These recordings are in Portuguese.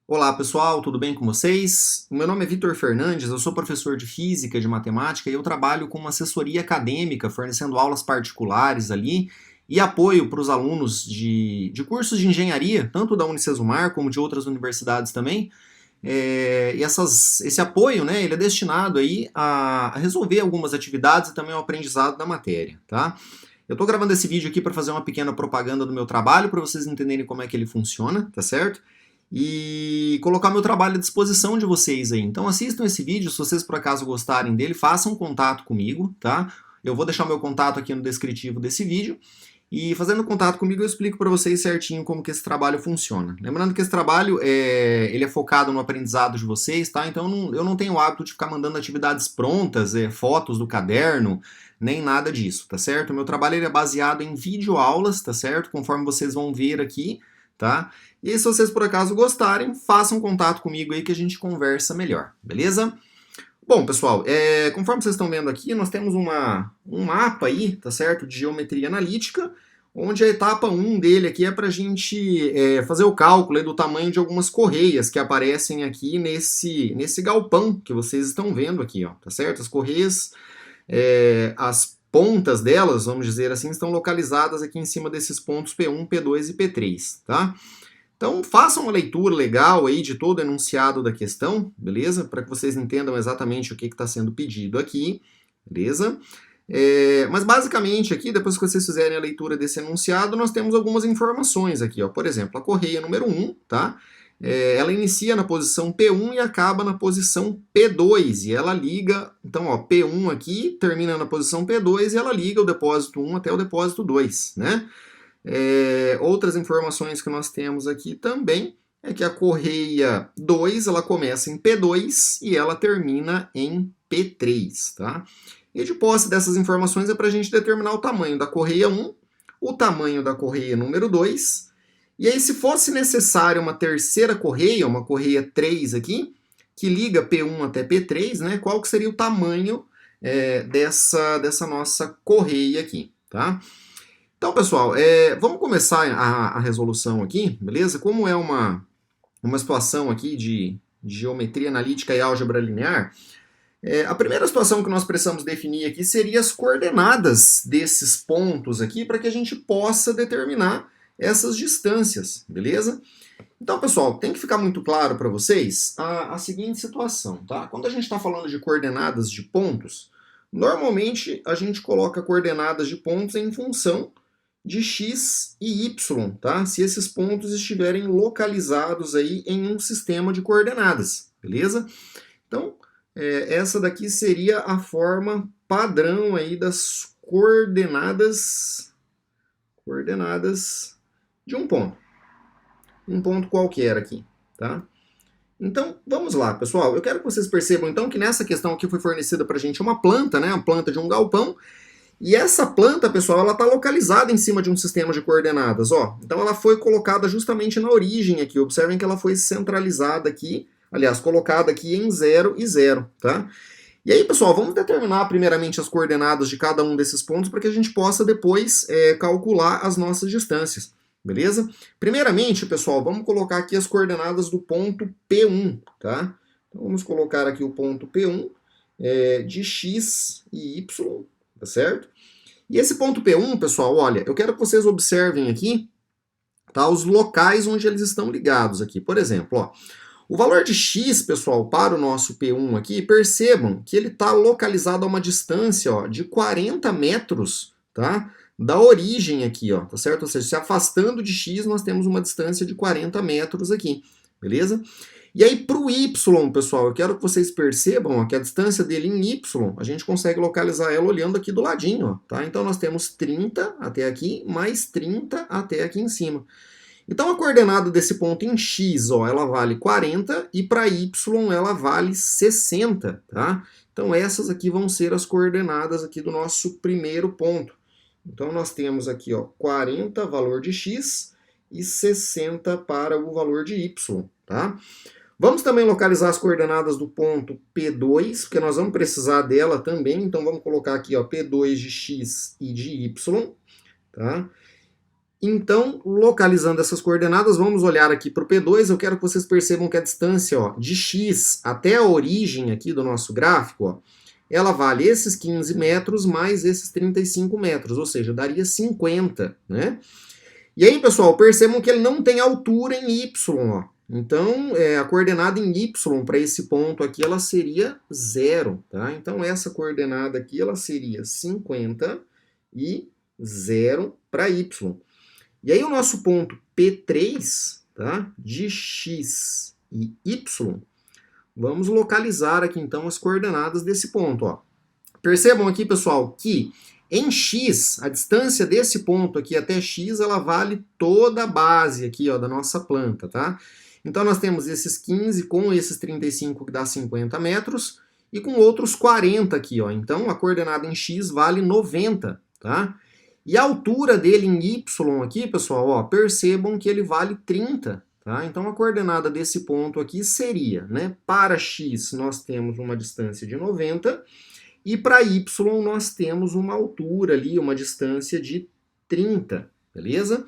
Olá pessoal, tudo bem com vocês? O meu nome é Vitor Fernandes, eu sou professor de Física e de Matemática e eu trabalho com uma assessoria acadêmica, fornecendo aulas particulares ali e apoio para os alunos de cursos de engenharia, tanto da Unicesumar como de outras universidades também. Esse apoio, né, ele é destinado aí a resolver algumas atividades e também ao aprendizado da matéria, tá? Eu estou gravando esse vídeo aqui para fazer uma pequena propaganda do meu trabalho, para vocês entenderem como é que ele funciona, tá certo? E colocar meu trabalho à disposição de vocês aí. Então assistam esse vídeo, se vocês por acaso gostarem dele, façam contato comigo, tá? Eu vou deixar meu contato aqui no descritivo desse vídeo. E fazendo contato comigo eu explico para vocês certinho como que esse trabalho funciona. Lembrando que esse trabalho ele é focado no aprendizado de vocês, tá? Então eu não tenho o hábito de ficar mandando atividades prontas, fotos do caderno, nem nada disso, tá certo? O meu trabalho ele é baseado em videoaulas, tá certo? Conforme vocês vão ver aqui, tá? E se vocês por acaso gostarem, façam contato comigo aí que a gente conversa melhor, beleza? Bom, pessoal, conforme vocês estão vendo aqui, nós temos um mapa aí, tá certo? De geometria analítica, onde a etapa 1 dele aqui é para a gente fazer o cálculo aí do tamanho de algumas correias que aparecem aqui nesse galpão que vocês estão vendo aqui, ó, tá certo? As correias, as pontas delas, vamos dizer assim, estão localizadas aqui em cima desses pontos P1, P2 e P3, tá? Então façam uma leitura legal aí de todo o enunciado da questão, beleza? Para que vocês entendam exatamente o que está sendo pedido aqui, beleza? Mas basicamente aqui, depois que vocês fizerem a leitura desse enunciado, nós temos algumas informações aqui, ó. Por exemplo, a correia número 1, tá? Ela inicia na posição P1 e acaba na posição P2, e ela liga, então ó, P1 aqui termina na posição P2 e ela liga o depósito 1 até o depósito 2, né? Outras informações que nós temos aqui também é que a correia 2 ela começa em P2 e ela termina em P3, tá? E de posse dessas informações é para a gente determinar o tamanho da correia 1, o tamanho da correia número 2, e aí se fosse necessário uma terceira correia, uma correia 3 aqui, que liga P1 até P3, né? Qual que seria o tamanho dessa nossa correia aqui, tá? Então, pessoal, vamos começar a resolução aqui, beleza? Como é uma situação aqui de geometria analítica e álgebra linear, a primeira situação que nós precisamos definir aqui seria as coordenadas desses pontos aqui para que a gente possa determinar essas distâncias, beleza? Então, pessoal, tem que ficar muito claro para vocês a seguinte situação, tá? Quando a gente está falando de coordenadas de pontos, normalmente a gente coloca coordenadas de pontos em função de x e y, tá? Se esses pontos estiverem localizados aí em um sistema de coordenadas, beleza? Então, essa daqui seria a forma padrão aí das coordenadas de um ponto qualquer aqui, tá? Então, vamos lá, pessoal. Eu quero que vocês percebam, então, que nessa questão aqui foi fornecida para a gente uma planta, né? Uma planta de um galpão. E essa planta, pessoal, ela está localizada em cima de um sistema de coordenadas, ó. Então ela foi colocada justamente na origem aqui. Observem que ela foi centralizada aqui, aliás, colocada aqui em 0 e 0, tá? E aí, pessoal, vamos determinar primeiramente as coordenadas de cada um desses pontos para que a gente possa depois calcular as nossas distâncias, beleza? Primeiramente, pessoal, vamos colocar aqui as coordenadas do ponto P1, tá? Então vamos colocar aqui o ponto P1 de x e y, tá certo? E esse ponto P1, pessoal, olha, eu quero que vocês observem aqui, tá, os locais onde eles estão ligados aqui. Por exemplo, ó, o valor de x, pessoal, para o nosso P1 aqui, percebam que ele está localizado a uma distância, ó, de 40 metros, tá, da origem aqui, ó, tá certo? Ou seja, se afastando de x, nós temos uma distância de 40 metros aqui, beleza? E aí, para o y, pessoal, eu quero que vocês percebam ó, que a distância dele em y, a gente consegue localizar ela olhando aqui do ladinho, ó, tá? Então, nós temos 30 até aqui, mais 30 até aqui em cima. Então, a coordenada desse ponto em x, ó, ela vale 40 e para y ela vale 60, tá? Então, essas aqui vão ser as coordenadas aqui do nosso primeiro ponto. Então, nós temos aqui, ó, 40, valor de x, e 60 para o valor de y, tá? Vamos também localizar as coordenadas do ponto P2, porque nós vamos precisar dela também. Então vamos colocar aqui ó, P2 de x e de y. Tá? Então, localizando essas coordenadas, vamos olhar aqui para o P2. Eu quero que vocês percebam que a distância, ó, de x até a origem aqui do nosso gráfico, ó, ela vale esses 15 metros mais esses 35 metros, ou seja, daria 50, né? E aí, pessoal, percebam que ele não tem altura em y, ó. Então, a coordenada em y para esse ponto aqui, ela seria 0, tá? Então, essa coordenada aqui, ela seria 50 e 0 para y. E aí o nosso ponto P3, tá, de x e y, vamos localizar aqui então as coordenadas desse ponto. Ó. Percebam aqui, pessoal, que em x, a distância desse ponto aqui até x, ela vale toda a base aqui, ó, da nossa planta, tá? Então nós temos esses 15 com esses 35 que dá 50 metros e com outros 40 aqui, ó. Então a coordenada em x vale 90, tá? E a altura dele em y aqui, pessoal, ó, percebam que ele vale 30, tá? Então a coordenada desse ponto aqui seria, né, para x nós temos uma distância de 90 e para y nós temos uma altura ali, uma distância de 30, beleza?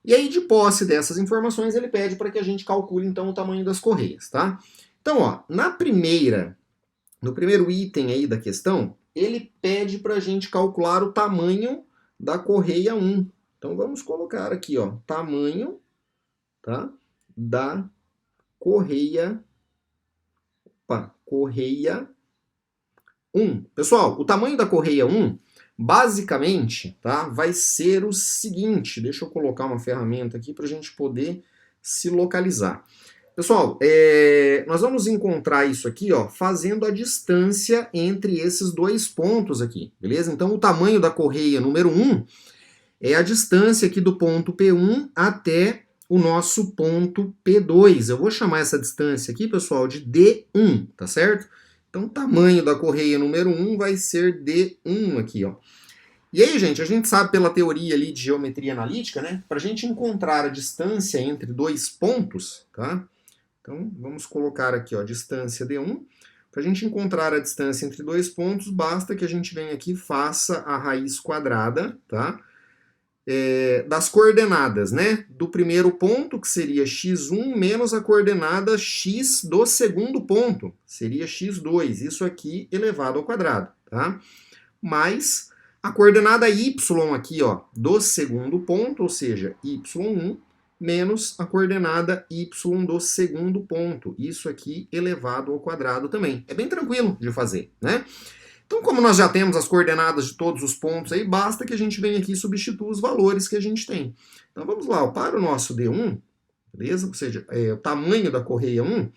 E aí de posse dessas informações ele pede para que a gente calcule então o tamanho das correias, tá? Então, ó, no primeiro item aí da questão, ele pede para a gente calcular o tamanho da correia 1. Então vamos colocar aqui, ó, tamanho, tá, da correia, correia 1. Pessoal, o tamanho da correia 1, basicamente, tá, vai ser o seguinte, deixa eu colocar uma ferramenta aqui para a gente poder se localizar. Pessoal, nós vamos encontrar isso aqui, ó, fazendo a distância entre esses dois pontos aqui, beleza? Então, o tamanho da correia número 1 é a distância aqui do ponto P1 até o nosso ponto P2. Eu vou chamar essa distância aqui, pessoal, de D1, tá certo? Então, o tamanho da correia número 1 vai ser D1 aqui, ó. E aí, gente, a gente sabe pela teoria ali de geometria analítica, né? Para a gente encontrar a distância entre dois pontos, tá? Então, vamos colocar aqui, ó, distância D1. Para a gente encontrar a distância entre dois pontos, basta que a gente venha aqui e faça a raiz quadrada, tá? Das coordenadas, né? Do primeiro ponto, que seria x1, menos a coordenada x do segundo ponto, seria x2. Isso aqui elevado ao quadrado, tá? Mais a coordenada y aqui, ó, do segundo ponto, ou seja, y1, menos a coordenada y do segundo ponto. Isso aqui elevado ao quadrado também. É bem tranquilo de fazer, né? Então, como nós já temos as coordenadas de todos os pontos aí, basta que a gente venha aqui e substitua os valores que a gente tem. Então, vamos lá, ó, para o nosso D1, beleza? Ou seja, o tamanho da correia 1,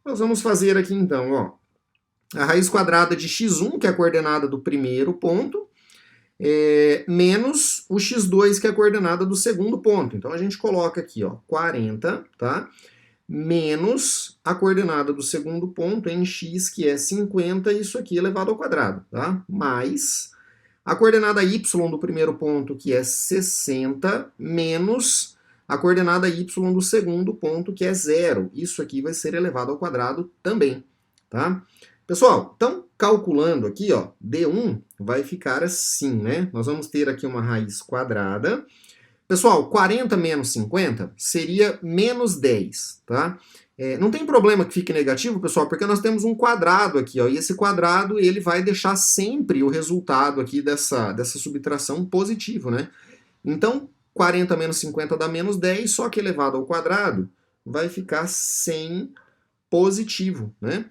nós vamos fazer aqui, então, ó, a raiz quadrada de x1, que é a coordenada do primeiro ponto, menos o x2, que é a coordenada do segundo ponto. Então, a gente coloca aqui, ó, 40, tá? Menos a coordenada do segundo ponto em x, que é 50, isso aqui elevado ao quadrado, tá? Mais a coordenada y do primeiro ponto, que é 60, menos a coordenada y do segundo ponto, que é 0. Isso aqui vai ser elevado ao quadrado também, tá? Pessoal, então, calculando aqui, ó, D1 vai ficar assim, né? Nós vamos ter aqui uma raiz quadrada. Pessoal, 40 menos 50 seria menos 10, tá? Não tem problema que fique negativo, pessoal, porque nós temos um quadrado aqui, ó, e esse quadrado ele vai deixar sempre o resultado aqui dessa subtração positivo, né? Então, 40 menos 50 dá menos 10, só que elevado ao quadrado vai ficar 100 positivo, né?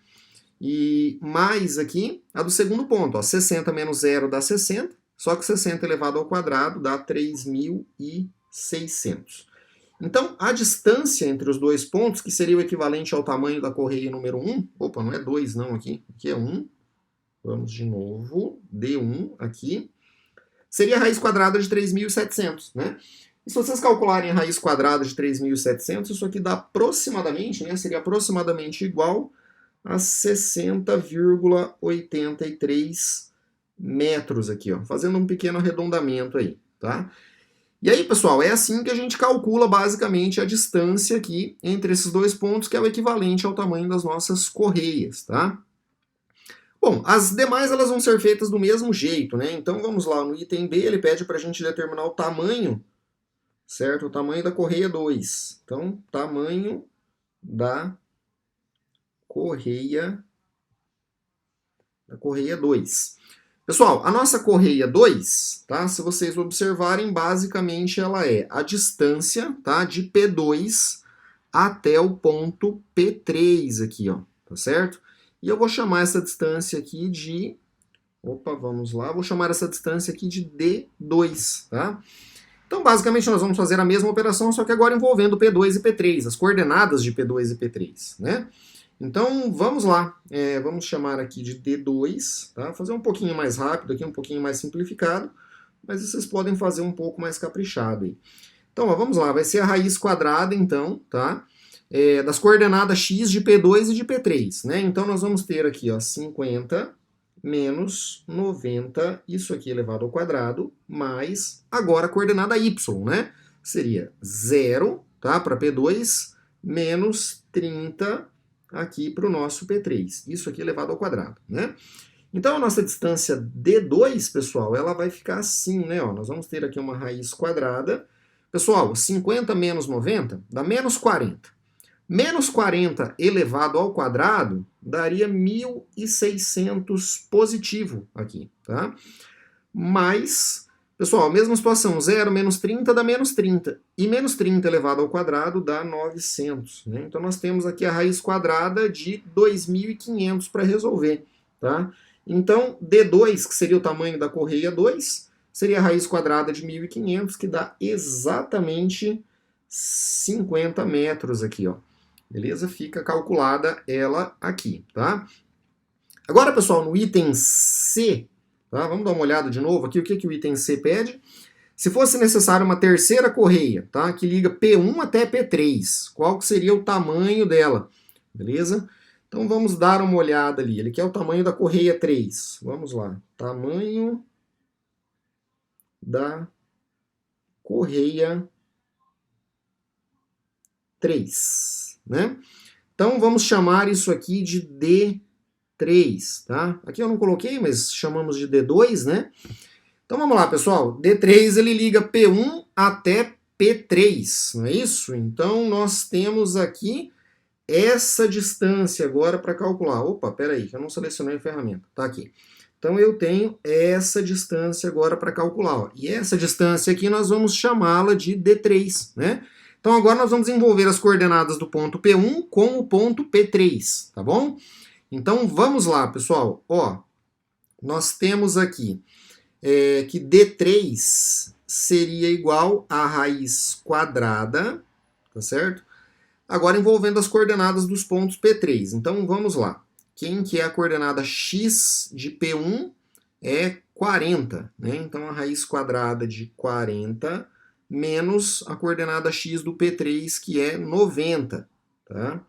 E mais aqui, a do segundo ponto, ó, 60 menos 0 dá 60, só que 60 elevado ao quadrado dá 3.600. Então, a distância entre os dois pontos, que seria o equivalente ao tamanho da correia número 1, opa, não é 2 não aqui é 1, vamos de novo, D1 aqui, seria a raiz quadrada de 3.700, né? E se vocês calcularem a raiz quadrada de 3.700, isso aqui dá aproximadamente, né, seria aproximadamente igual a 60,83 metros aqui, ó, fazendo um pequeno arredondamento aí, tá? E aí, pessoal, é assim que a gente calcula basicamente a distância aqui entre esses dois pontos, que é o equivalente ao tamanho das nossas correias, tá? Bom, as demais elas vão ser feitas do mesmo jeito, né? Então vamos lá, no item B ele pede para a gente determinar o tamanho certo? O tamanho da correia 2. Então, tamanho da correia 2. Pessoal, a nossa correia 2, tá? Se vocês observarem, basicamente ela é a distância, tá, de P2 até o ponto P3 aqui, ó, tá certo? E eu vou chamar essa distância aqui de... Opa, vamos lá. Vou chamar essa distância aqui de D2, tá? Então, basicamente, nós vamos fazer a mesma operação, só que agora envolvendo P2 e P3, as coordenadas de P2 e P3, né? Então, vamos lá. Vamos chamar aqui de D2, tá? Fazer um pouquinho mais rápido aqui, um pouquinho mais simplificado, mas vocês podem fazer um pouco mais caprichado aí. Então, ó, vamos lá. Vai ser a raiz quadrada, então, tá? Das coordenadas x de P2 e de P3, né? Então, nós vamos ter aqui, ó, 50 menos 90, isso aqui elevado ao quadrado, mais agora a coordenada y, né? Seria 0, tá? Para P2, menos 30 aqui para o nosso P3. Isso aqui elevado ao quadrado, né? Então, a nossa distância D2, pessoal, ela vai ficar assim, né? Ó, nós vamos ter aqui uma raiz quadrada. Pessoal, 50 menos 90 dá menos 40. Menos 40 elevado ao quadrado daria 1.600 positivo aqui, tá? Mais, pessoal, mesma situação, 0 menos 30 dá menos 30. E menos 30 elevado ao quadrado dá 900, né? Então, nós temos aqui a raiz quadrada de 2.500 para resolver, tá? Então, D2, que seria o tamanho da correia 2, seria a raiz quadrada de 1.500, que dá exatamente 50 metros aqui, ó. Beleza? Fica calculada ela aqui, tá? Agora, pessoal, no item C, tá? Vamos dar uma olhada de novo aqui, o que o item C pede? Se fosse necessário uma terceira correia, tá? Que liga P1 até P3, qual que seria o tamanho dela? Beleza? Então, vamos dar uma olhada ali. Ele quer o tamanho da correia 3. Vamos lá. Tamanho da correia 3. Né? Então, vamos chamar isso aqui de D3, tá? Aqui eu não coloquei, mas chamamos de D2, né? Então, vamos lá, pessoal. D3, ele liga P1 até P3, não é isso? Então, nós temos aqui essa distância agora para calcular. Opa, peraí, que eu não selecionei a ferramenta. Tá aqui. Então, eu tenho essa distância agora para calcular. Ó. E essa distância aqui nós vamos chamá-la de D3, né? Então, agora nós vamos envolver as coordenadas do ponto P1 com o ponto P3, tá bom? Então, vamos lá, pessoal. Ó, nós temos aqui que D3 seria igual a raiz quadrada, tá certo? Agora, envolvendo as coordenadas dos pontos P3. Então, vamos lá. Quem que é a coordenada x de P1 é 40, né? Então, a raiz quadrada de 40... menos a coordenada x do P3, que é 90, tá?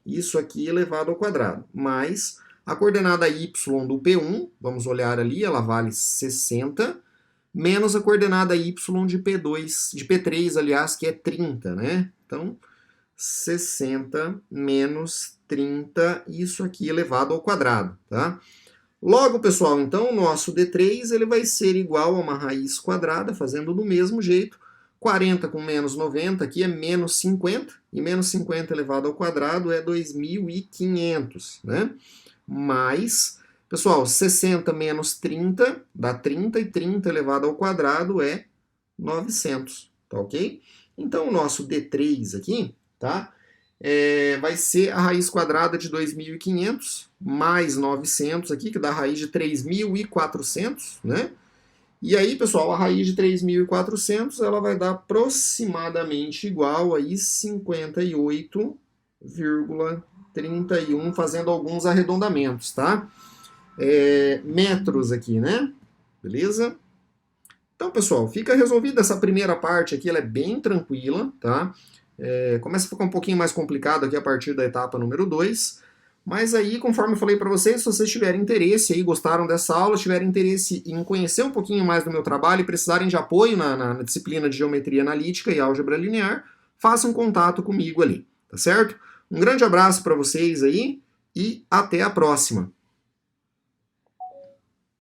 Isso aqui elevado ao quadrado, mais a coordenada y do P1, vamos olhar ali, ela vale 60, menos a coordenada y de P2, de P3, aliás, que é 30, né? Então, 60 menos 30, isso aqui elevado ao quadrado, tá? Logo, pessoal, então, o nosso D3 ele vai ser igual a uma raiz quadrada, fazendo do mesmo jeito. 40 com menos 90 aqui é menos 50, e menos 50 elevado ao quadrado é 2.500, né? Mais, pessoal, 60 menos 30 dá 30, e 30 elevado ao quadrado é 900, tá ok? Então, o nosso D3 aqui, tá? Vai ser a raiz quadrada de 2.500 mais 900 aqui, que dá a raiz de 3.400, né? E aí, pessoal, a raiz de 3.400 ela vai dar aproximadamente igual a 58,31, fazendo alguns arredondamentos, tá? Metros aqui, né? Beleza? Então, pessoal, fica resolvida essa primeira parte aqui, ela é bem tranquila, tá? Começa a ficar um pouquinho mais complicado aqui a partir da etapa número 2. Mas aí, conforme eu falei para vocês, se vocês tiverem interesse aí, gostaram dessa aula, tiverem interesse em conhecer um pouquinho mais do meu trabalho e precisarem de apoio na disciplina de Geometria Analítica e Álgebra Linear, façam contato comigo ali, tá certo? Um grande abraço para vocês aí e até a próxima!